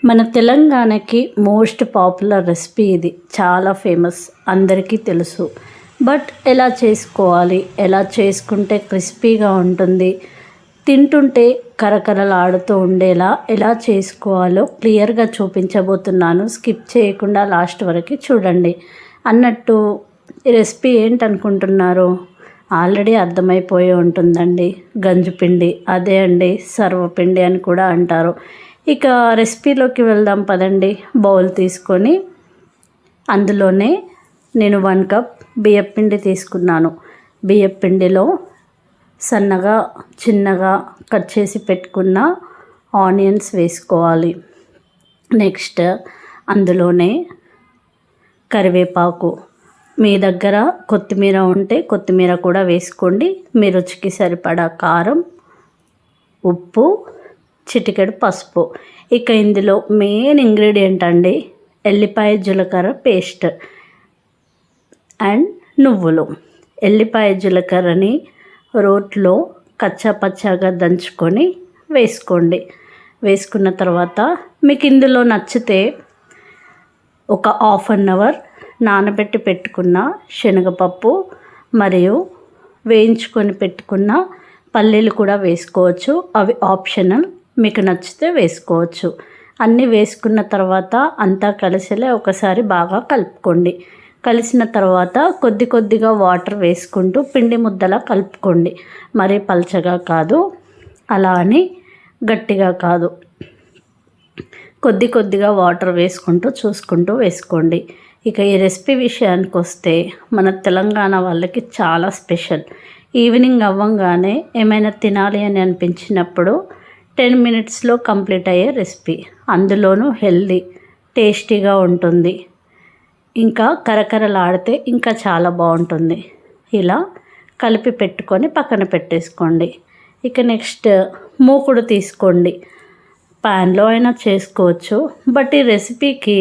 మన తెలంగాణకి most popular recipe ఇది. చాలా ఫేమస్, అందరికీ తెలుసు. బట్ ఎలా చేసుకోవాలి, ఎలా చేసుకుంటే క్రిస్పీగా ఉంటుంది, తింటుంటే కరకరలాడుతూ ఉండేలా ఎలా చేసుకోవాలో క్లియర్గా చూపించబోతున్నాను. స్కిప్ చేయకుండా లాస్ట్ వరకు చూడండి. అన్నట్టు ఈ రెసిపీ ఏంటనుకుంటున్నారు? ఆల్రెడీ అర్థమైపోయి ఉంటుందండి. గంజిపిండి, అదే అండి సర్వపిండి అని కూడా అంటారు. ఇక రెసిపీలోకి వెళ్దాం పదండి. బౌల్ తీసుకొని అందులోనే నేను 1 కప్ బియ్యపిండి తీసుకున్నాను. బియ్యపిండిలో సన్నగా చిన్నగా కట్ చేసి పెట్టుకున్న ఆనియన్స్ వేసుకోవాలి. నెక్స్ట్ అందులోనే కరివేపాకు, మీ దగ్గర కొత్తిమీర ఉంటే కొత్తిమీర కూడా వేసుకోండి. మీ రుచికి సరిపడా కారం, ఉప్పు, చిటికెడు పసుపు. ఇక ఇందులో మెయిన్ ఇంగ్రీడియంట్ అండి ఎల్లిపాయ జీలకర్ర పేస్ట్ అండ్ నువ్వులు. ఎల్లిపాయ జీలకర్రని రోట్లో కచ్చాపచ్చాగా దంచుకొని వేసుకోండి. వేసుకున్న తర్వాత మీకు ఇందులో నచ్చితే ఒక 1/2 అవర్ నానబెట్టి పెట్టుకున్న శనగపప్పు మరియు వేయించుకొని పెట్టుకున్న పల్లీలు కూడా వేసుకోవచ్చు. అవి ఆప్షనల్, మీకు నచ్చితే వేసుకోవచ్చు. అన్నీ వేసుకున్న తర్వాత అంతా కలిసేలా ఒకసారి బాగా కలుపుకోండి. కలిసిన తర్వాత కొద్ది కొద్దిగా వాటర్ వేసుకుంటూ పిండి ముద్దలా కలుపుకోండి. మరీ పల్చగా కాదు, అలా అని గట్టిగా కాదు. కొద్ది కొద్దిగా వాటర్ వేసుకుంటూ చూసుకుంటూ వేసుకోండి. ఇక ఈ రెసిపీ విషయానికి వస్తే మన తెలంగాణ వాళ్ళకి చాలా స్పెషల్. ఈవినింగ్ అవ్వంగానే ఏమైనా తినాలి అని అనిపించినప్పుడు 10 మినిట్స్లో కంప్లీట్ అయ్యే రెసిపీ. అందులోనూ హెల్దీ, టేస్టీగా ఉంటుంది. ఇంకా కరకరలాడితే ఇంకా చాలా బాగుంటుంది. ఇలా కలిపి పెట్టుకొని పక్కన పెట్టేసుకోండి. ఇక నెక్స్ట్ మూకుడు తీసుకోండి. ప్యాన్లో అయినా చేసుకోవచ్చు, బట్ ఈ రెసిపీకి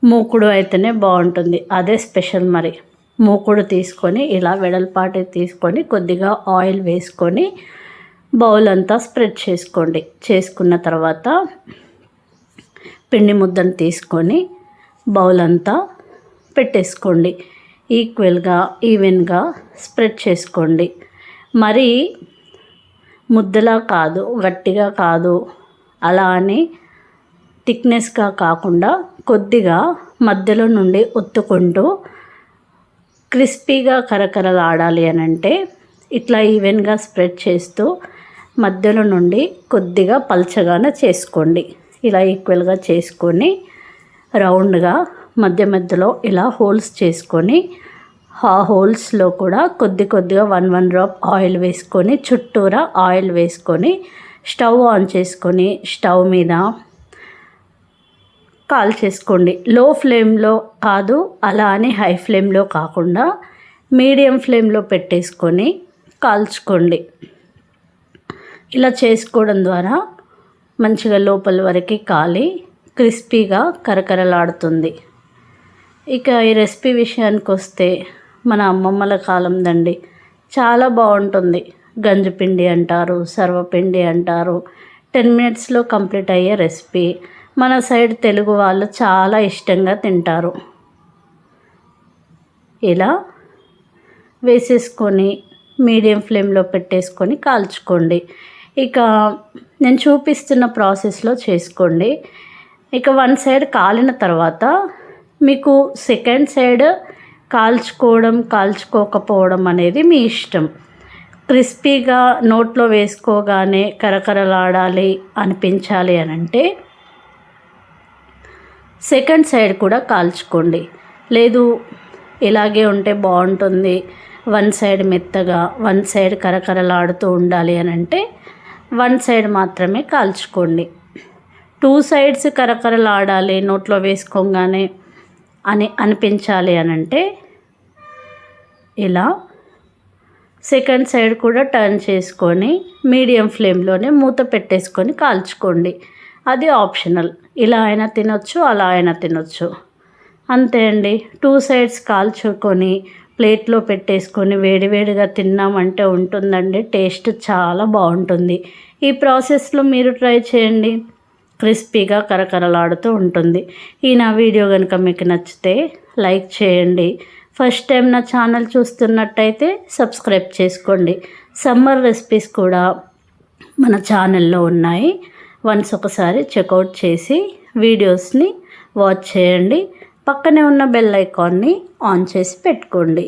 మూకుడు అయితేనే బాగుంటుంది. అదే స్పెషల్. మరి మూకుడు తీసుకొని ఇలా వెడల్పాటి తీసుకొని కొద్దిగా ఆయిల్ వేసుకొని బౌల్ అంతా స్ప్రెడ్ చేసుకోండి. చేసుకున్న తర్వాత పిండి ముద్దను తీసుకొని బౌల్ అంతా పెట్టేసుకోండి. ఈక్వల్గా ఈవెన్గా స్ప్రెడ్ చేసుకోండి. మరీ ముద్దలా కాదు, గట్టిగా కాదు, అలా అని థిక్నెస్గా కాకుండా కొద్దిగా మధ్యలో నుండి ఒత్తుకుంటూ క్రిస్పీగా కరకరలాడాలి అని అంటే ఇట్లా ఈవెన్గా స్ప్రెడ్ చేస్తూ మధ్యలో నుండి కొద్దిగా పల్చగానే చేసుకోండి. ఇలా ఈక్వల్గా చేసుకొని రౌండ్గా మధ్య మధ్యలో ఇలా హోల్స్ చేసుకొని ఆ హోల్స్లో కూడా కొద్దిగా 1 డ్రాప్ ఆయిల్ వేసుకొని చుట్టూరా ఆయిల్ వేసుకొని స్టవ్ ఆన్ చేసుకొని స్టవ్ మీద కాల్ చేసుకోండి. లో ఫ్లేమ్లో కాదు, అలా అని హై ఫ్లేమ్లో కాకుండా మీడియం ఫ్లేమ్లో పెట్టేసుకొని కాల్చుకోండి. ఇలా చేసుకోవడం ద్వారా మంచిగా లోపల వరకు కాలి క్రిస్పీగా కరకరలాడుతుంది. ఇక ఈ రెసిపీ విషయానికి వస్తే మన అమ్మమ్మల కాలందండి. చాలా బాగుంటుంది. గంజిపిండి అంటారు, సర్వపిండి అంటారు. 10 మినిట్స్లో కంప్లీట్ అయ్యే రెసిపీ. మన సైడ్ తెలుగు వాళ్ళు చాలా ఇష్టంగా తింటారు. ఇలా వేసేసుకొని మీడియం ఫ్లేమ్లో పెట్టేసుకొని కాల్చుకోండి. ఇక నేను చూపిస్తున్న ప్రాసెస్లో చేసుకోండి. ఇక 1 సైడ్ కాలిన తర్వాత మీకు సెకండ్ సైడ్ కాల్చుకోకపోవడం అనేది మీ ఇష్టం. క్రిస్పీగా నోట్లో వేసుకోగానే కరకరలాడాలి అనిపించాలి అని అంటే సెకండ్ సైడ్ కూడా కాల్చుకోండి. లేదు ఇలాగే ఉంటే బాగుంటుంది, 1 సైడ్ మెత్తగా 1 సైడ్ కరకరలాడుతూ ఉండాలి అని అంటే 1 సైడ్ మాత్రమే కాల్చుకోండి. 2 సైడ్స్ కరకరలాడాలి నోట్లో వేసుకోగానే అనిపించాలి అని అంటే ఇలా సెకండ్ సైడ్ కూడా టర్న్ చేసుకొని మీడియం ఫ్లేమ్లోనే మూత పెట్టేసుకొని కాల్చుకోండి. అది ఆప్షనల్. ఇలా అయినా తినొచ్చు, అలా అయినా తినొచ్చు. అంతే అండి. 2 సైడ్స్ కాల్చుకొని ప్లేట్లో పెట్టేసుకొని వేడివేడిగా తిన్నామంటే ఉంటుందండి. టేస్ట్ చాలా బాగుంటుంది. ఈ ప్రాసెస్లో మీరు ట్రై చేయండి. క్రిస్పీగా కరకరలాడుతూ ఉంటుంది. ఈ నా వీడియో కనుక మీకు నచ్చితే లైక్ చేయండి. ఫస్ట్ టైం నా ఛానల్ చూస్తున్నట్టయితే సబ్స్క్రైబ్ చేసుకోండి. సమ్మర్ రెసిపీస్ కూడా మన ఛానల్లో ఉన్నాయి. వన్స్ ఒకసారి చెక్అవుట్ చేసి వీడియోస్ని వాచ్ చేయండి. పక్కనే ఉన్న బెల్ ఐకాన్ని ఆన్ చేసి పెట్టుకోండి.